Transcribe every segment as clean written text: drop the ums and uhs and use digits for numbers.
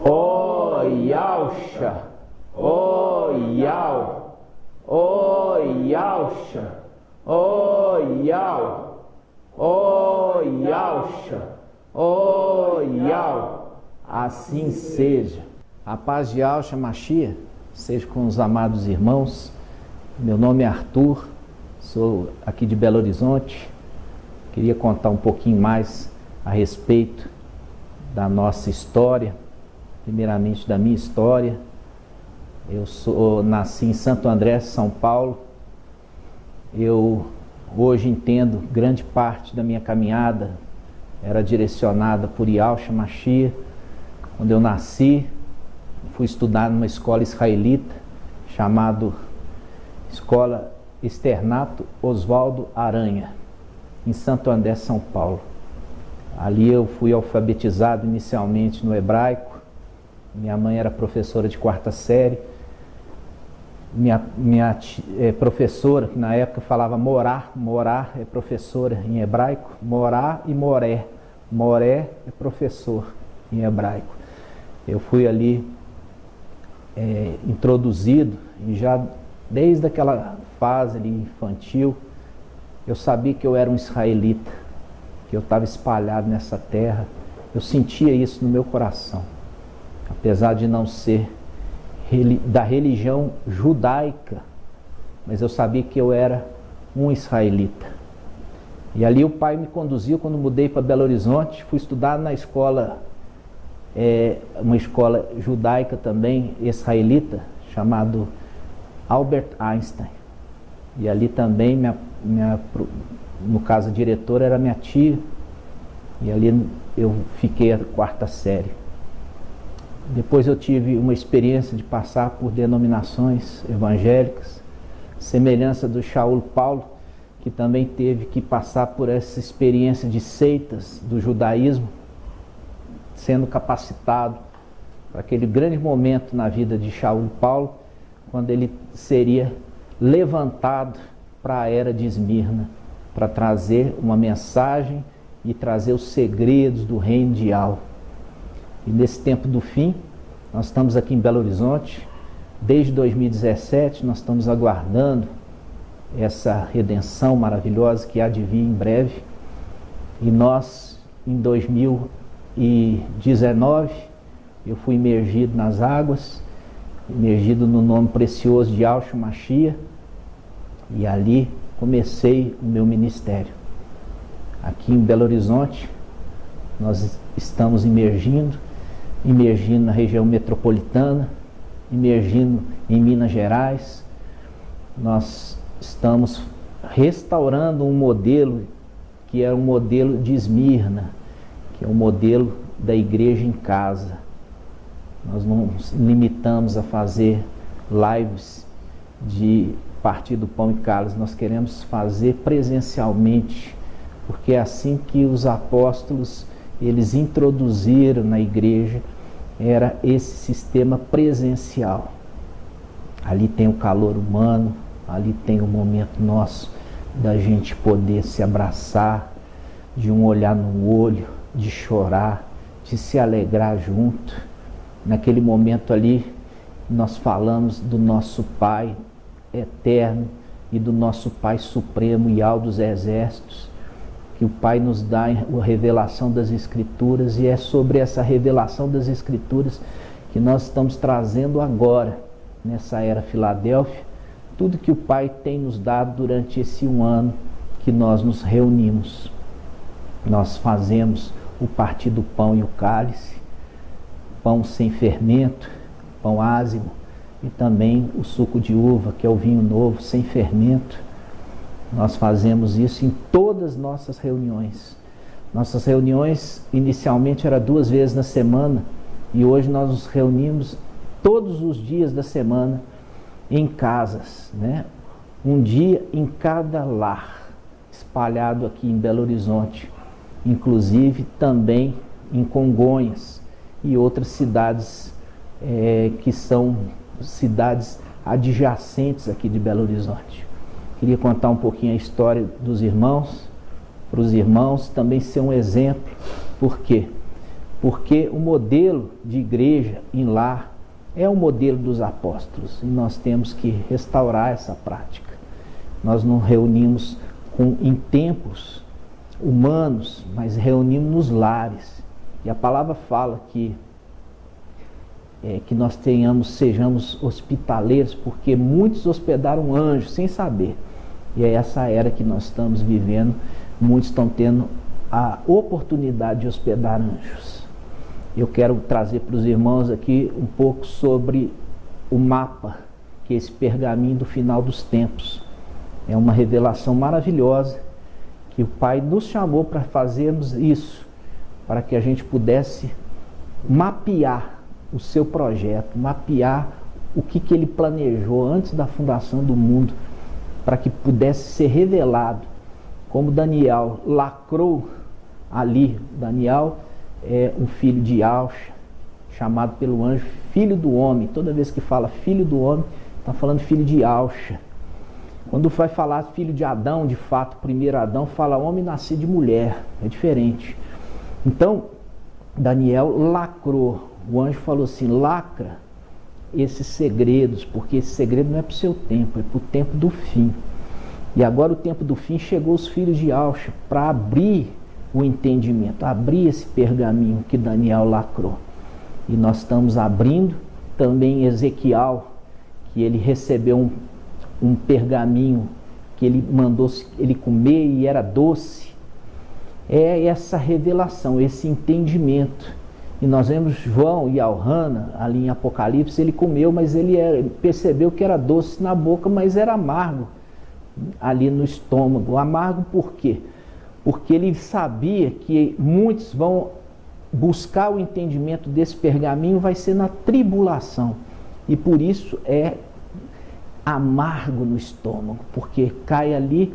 O Yauxa, o Yau, o Yauxa, o Yau, o Yauxa, o Yau. Assim seja. A paz de Yauxa Mashiach seja com os amados irmãos. Meu nome é Arthur, sou aqui de Belo Horizonte. Queria contar um pouquinho mais a respeito da nossa história, primeiramente da minha história. Eu nasci em Santo André, São Paulo. Eu hoje entendo grande parte da minha caminhada era direcionada por Yauxa Mashiach. Quando eu nasci, fui estudar numa escola israelita chamada Escola Externato Oswaldo Aranha, em Santo André, São Paulo. Ali eu fui alfabetizado inicialmente no hebraico. Minha mãe era professora de quarta série. Minha professora, que na época falava morá é professora em hebraico, morá e moré. Moré é professor em hebraico. Eu fui ali introduzido, e já desde aquela fase ali infantil, eu sabia que eu era um israelita, que eu estava espalhado nessa terra. Eu sentia isso no meu coração, apesar de não ser da religião judaica, mas eu sabia que eu era um israelita. E ali o pai me conduziu. Quando mudei para Belo Horizonte, fui estudar na escola, uma escola judaica também, israelita, chamado Albert Einstein. E ali também, no caso a diretora era minha tia, e ali eu fiquei a quarta série. Depois eu tive uma experiência de passar por denominações evangélicas, semelhança do Shaul Paulo, que também teve que passar por essa experiência de seitas do judaísmo, sendo capacitado para aquele grande momento na vida de Shaul Paulo, quando ele seria levantado para a era de Esmirna, para trazer uma mensagem e trazer os segredos do reino de Yahweh. E nesse tempo do fim, nós estamos aqui em Belo Horizonte, desde 2017, nós estamos aguardando essa redenção maravilhosa que há de vir em breve. E nós, em 2019, eu fui imergido nas águas, imergido no nome precioso de Yauxa Mashiach, e ali comecei o meu ministério. Aqui em Belo Horizonte, nós estamos imergindo na região metropolitana, imergindo em Minas Gerais. Nós estamos restaurando um modelo que é um modelo de Esmirna, que é um modelo da igreja em casa. Nós não nos limitamos a fazer lives de partir do pão e cálice, nós queremos fazer presencialmente, porque é assim que os apóstolos eles introduziram na igreja, era esse sistema presencial. Ali tem o calor humano, ali tem o momento nosso da gente poder se abraçar, de um olhar no olho, de chorar, de se alegrar junto. Naquele momento ali, nós falamos do nosso Pai eterno e do nosso Pai supremo, Yahweh dos exércitos, que o Pai nos dá a revelação das Escrituras, e é sobre essa revelação das Escrituras que nós estamos trazendo agora, nessa era Filadélfia, tudo que o Pai tem nos dado durante esse 1 ano que nós nos reunimos. Nós fazemos o partir do pão e o cálice, pão sem fermento, pão ázimo, e também o suco de uva, que é o vinho novo, sem fermento. Nós fazemos isso em todas as nossas reuniões. Nossas reuniões inicialmente eram 2 vezes na semana, e hoje nós nos reunimos todos os dias da semana em casas, né? Um dia em cada lar, espalhado aqui em Belo Horizonte, inclusive também em Congonhas e outras cidades que são cidades adjacentes aqui de Belo Horizonte. Queria contar um pouquinho a história dos irmãos, para os irmãos também ser um exemplo. Por quê? porque o modelo de igreja em lar é o modelo dos apóstolos e nós temos que restaurar essa prática. Nós não reunimos em templos humanos, mas reunimos nos lares. E a palavra fala que nós sejamos hospitaleiros, porque muitos hospedaram anjos sem saber. E é essa era que nós estamos vivendo, muitos estão tendo a oportunidade de hospedar anjos. Eu quero trazer para os irmãos aqui um pouco sobre o mapa, que é esse pergaminho do final dos tempos. É uma revelação maravilhosa, que o Pai nos chamou para fazermos isso, para que a gente pudesse mapear o seu projeto, mapear o que Ele planejou antes da fundação do mundo, para que pudesse ser revelado, como Daniel lacrou ali. Daniel é um filho de Alcha, chamado pelo anjo filho do homem. Toda vez que fala filho do homem, está falando filho de Alcha. Quando vai falar filho de Adão, de fato, primeiro Adão, fala homem nascido de mulher, é diferente. Então, Daniel lacrou, o anjo falou assim, lacra esses segredos, porque esse segredo não é para o seu tempo, é para o tempo do fim. E agora o tempo do fim chegou os filhos de Alcha para abrir o entendimento, abrir esse pergaminho que Daniel lacrou. E nós estamos abrindo também Ezequiel, que ele recebeu um pergaminho que ele mandou ele comer e era doce. É essa revelação, esse entendimento. E nós vemos João e Alhana ali em Apocalipse, ele comeu, mas ele percebeu que era doce na boca, mas era amargo ali no estômago. Amargo por quê? Porque ele sabia que muitos vão buscar o entendimento desse pergaminho, vai ser na tribulação. E por isso é amargo no estômago, porque cai ali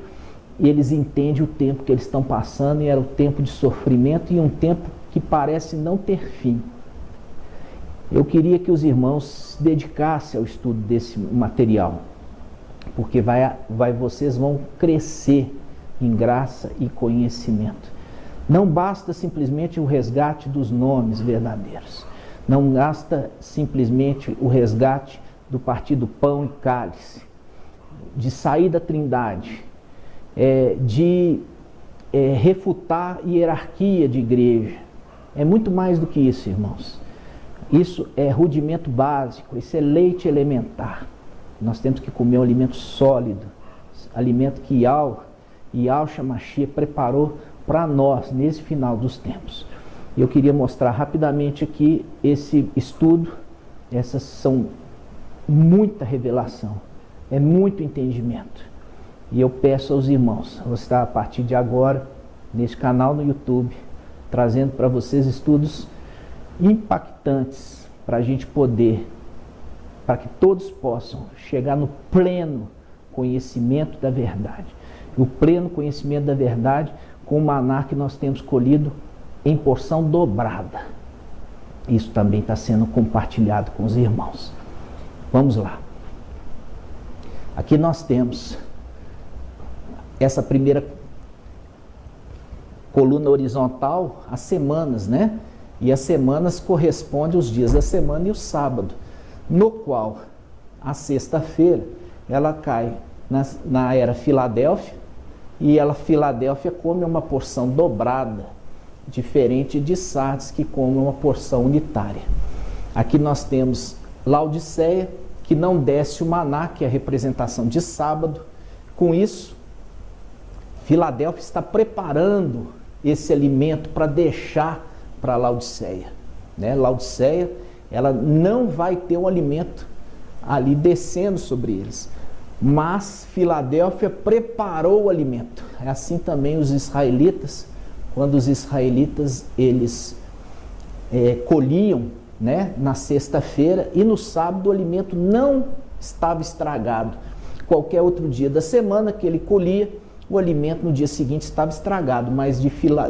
e eles entendem o tempo que eles estão passando, e era o tempo de sofrimento e um tempo que parece não ter fim. Eu queria que os irmãos se dedicassem ao estudo desse material, porque vocês vão crescer em graça e conhecimento. Não basta simplesmente o resgate dos nomes verdadeiros. Não basta simplesmente o resgate do partir do pão e cálice, de sair da trindade, de refutar a hierarquia de igreja. É muito mais do que isso, irmãos. Isso é rudimento básico, isso é leite elementar. Nós temos que comer um alimento sólido, alimento que Yahshua Mashiach preparou para nós nesse final dos tempos. Eu queria mostrar rapidamente aqui esse estudo. Essas são muita revelação, é muito entendimento. E eu peço aos irmãos, eu vou estar a partir de agora nesse canal no YouTube, trazendo para vocês estudos impactantes para a gente poder, para que todos possam chegar no pleno conhecimento da verdade. O pleno conhecimento da verdade com o maná que nós temos colhido em porção dobrada. Isso também está sendo compartilhado com os irmãos. Vamos lá. Aqui nós temos essa primeira coluna horizontal, as semanas, né? E as semanas correspondem aos dias da semana e o sábado, no qual a sexta-feira ela cai na era Filadélfia, e Filadélfia come uma porção dobrada, diferente de Sardes, que come uma porção unitária. Aqui nós temos Laodiceia, que não desce o maná, que é a representação de sábado. Com isso, Filadélfia está preparando esse alimento para deixar para Laodiceia, né? Laodiceia, ela não vai ter um alimento ali descendo sobre eles, mas Filadélfia preparou o alimento. É assim também os israelitas, quando os israelitas eles colhiam, né, na sexta-feira, e no sábado o alimento não estava estragado. Qualquer outro dia da semana que ele colhia, o alimento no dia seguinte estava estragado, mas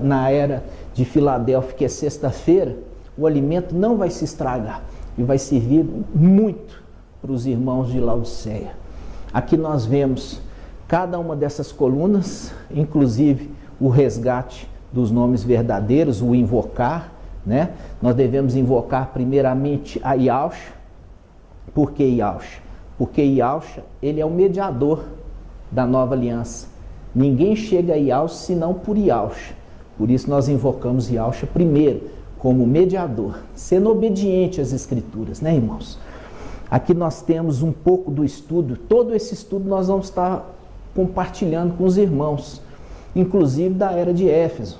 na era de Filadélfia, que é sexta-feira, o alimento não vai se estragar e vai servir muito para os irmãos de Laodiceia. Aqui nós vemos cada uma dessas colunas, inclusive o resgate dos nomes verdadeiros, o invocar, né? Nós devemos invocar primeiramente a Yahshua. Por que Yahshua? Porque Yahshua, ele é o mediador da nova aliança. Ninguém chega a Yahshua senão por Yahshua. Por isso nós invocamos Yahshua primeiro, como mediador, sendo obediente às Escrituras, né, irmãos? Aqui nós temos um pouco do estudo, todo esse estudo nós vamos estar compartilhando com os irmãos, inclusive da era de Éfeso.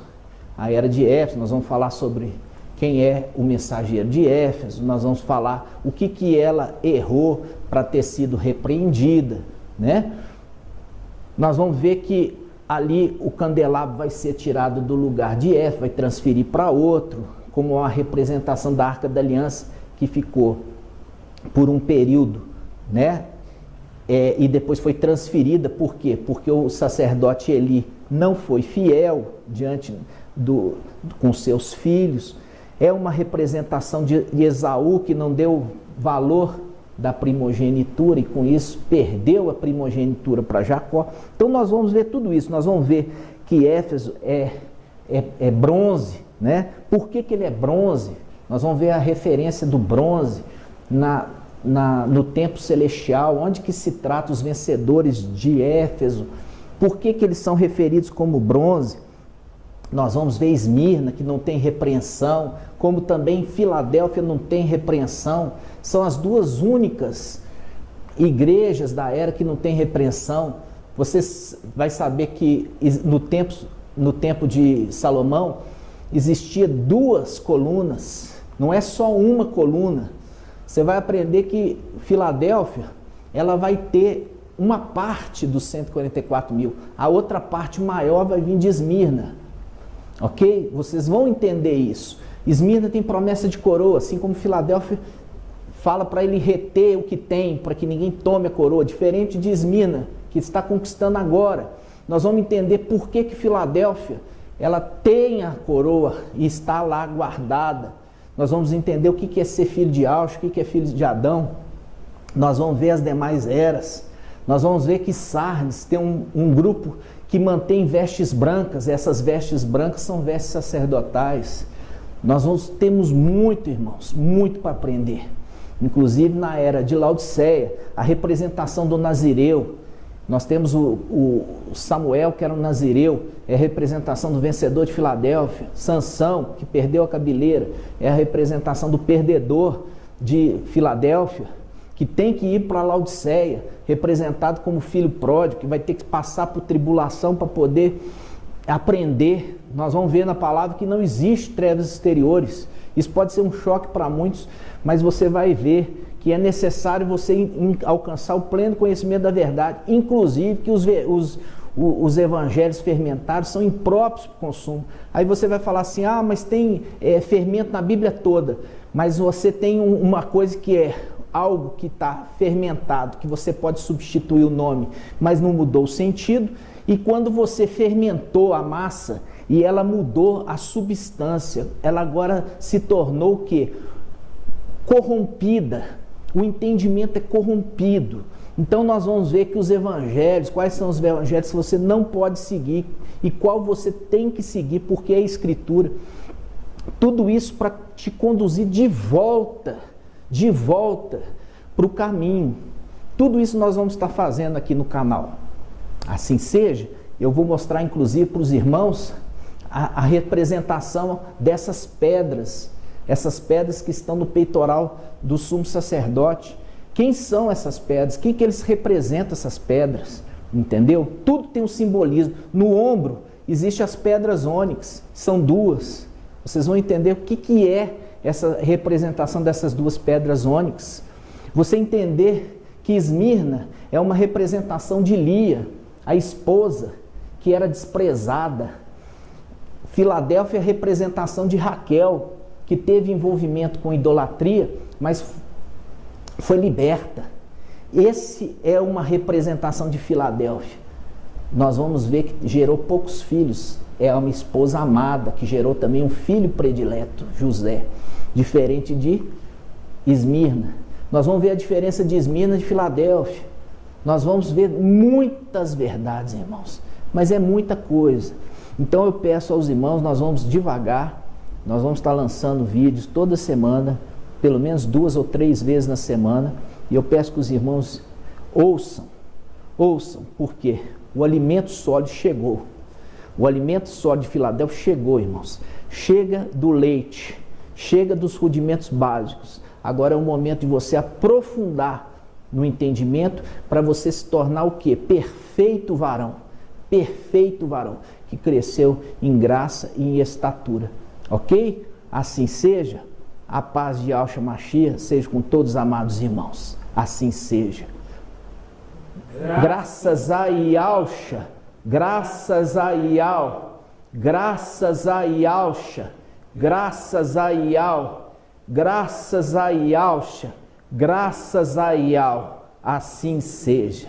A era de Éfeso, nós vamos falar sobre quem é o mensageiro de Éfeso, nós vamos falar o que ela errou para ter sido repreendida, né? Nós vamos ver que ali o candelabro vai ser tirado do lugar de Éfeso, vai transferir para outro, como uma representação da Arca da Aliança que ficou por um período, né? E depois foi transferida, por quê? Porque o sacerdote Eli não foi fiel diante com seus filhos. É uma representação de Esaú que não deu valor da primogenitura e com isso perdeu a primogenitura para Jacó. Então nós vamos ver tudo isso, nós vamos ver que Éfeso é bronze, né? Por que ele é bronze? Nós vamos ver a referência do bronze no templo celestial, onde que se trata os vencedores de Éfeso, por que eles são referidos como bronze. Nós vamos ver Esmirna, que não tem repreensão, como também Filadélfia não tem repreensão. São as duas únicas igrejas da era que não tem repreensão. Você vai saber que no tempo de Salomão existia duas colunas, não é só uma coluna. Você vai aprender que Filadélfia, ela vai ter uma parte dos 144 mil, a outra parte maior vai vir de Esmirna. Ok? Vocês vão entender isso. Esmirna tem promessa de coroa, assim como Filadélfia fala para ele reter o que tem, para que ninguém tome a coroa, diferente de Esmirna, que está conquistando agora. Nós vamos entender por que Filadélfia, ela tem a coroa e está lá guardada. Nós vamos entender o que é ser filho de Yahshua, o que é filho de Adão. Nós vamos ver as demais eras. Nós vamos ver que Sardes tem um grupo que mantém vestes brancas. Essas vestes brancas são vestes sacerdotais. Temos muito, irmãos, muito para aprender. Inclusive na era de Laodiceia, a representação do Nazireu. Nós temos o Samuel, que era um Nazireu, é a representação do vencedor de Filadélfia. Sansão, que perdeu a cabeleira, é a representação do perdedor de Filadélfia, que tem que ir para Laodiceia, representado como filho pródigo, que vai ter que passar por tribulação para poder aprender. Nós vamos ver na palavra que não existe trevas exteriores. Isso pode ser um choque para muitos, mas você vai ver que é necessário você alcançar o pleno conhecimento da verdade, inclusive que os evangelhos fermentados são impróprios para o consumo. Aí você vai falar assim, mas tem fermento na Bíblia toda, mas você tem uma coisa que é algo que está fermentado, que você pode substituir o nome, mas não mudou o sentido, e quando você fermentou a massa e ela mudou a substância, ela agora se tornou o quê? Corrompida. O entendimento é corrompido. Então nós vamos ver que os evangelhos, quais são os evangelhos que você não pode seguir e qual você tem que seguir, porque é a Escritura. Tudo isso para te conduzir de volta para o caminho. Tudo isso nós vamos estar fazendo aqui no canal. Assim seja, eu vou mostrar inclusive para os irmãos a representação dessas pedras, essas pedras que estão no peitoral do sumo sacerdote. Quem são essas pedras? O que eles representam, essas pedras? Entendeu? Tudo tem um simbolismo. No ombro existem as pedras ônix, são duas. Vocês vão entender o que é essa representação dessas duas pedras ônix. Você entender que Esmirna é uma representação de Lia, a esposa que era desprezada. Filadélfia é a representação de Raquel, que teve envolvimento com idolatria, mas foi liberta. Esse é uma representação de Filadélfia. Nós vamos ver que gerou poucos filhos. É uma esposa amada, que gerou também um filho predileto, José. Diferente de Esmirna. Nós vamos ver a diferença de Esmirna e de Filadélfia. Nós vamos ver muitas verdades, irmãos. Mas é muita coisa. Então eu peço aos irmãos, nós vamos devagar, Nós vamos estar lançando vídeos toda semana, pelo menos 2 ou 3 vezes na semana, e eu peço que os irmãos ouçam, porque o alimento sólido chegou. O alimento sólido de Filadélfia chegou, irmãos. Chega do leite, chega dos rudimentos básicos. Agora é o momento de você aprofundar no entendimento para você se tornar o quê? Perfeito varão, que cresceu em graça e em estatura. Ok? Assim seja. A paz de Yahshua Mashiach seja com todos os amados irmãos. Assim seja. Graças a Yahshua, graças a Yahweh, graças a Yahshua, graças a Yahweh, graças a Yahshua, graças a Yahweh. Assim seja.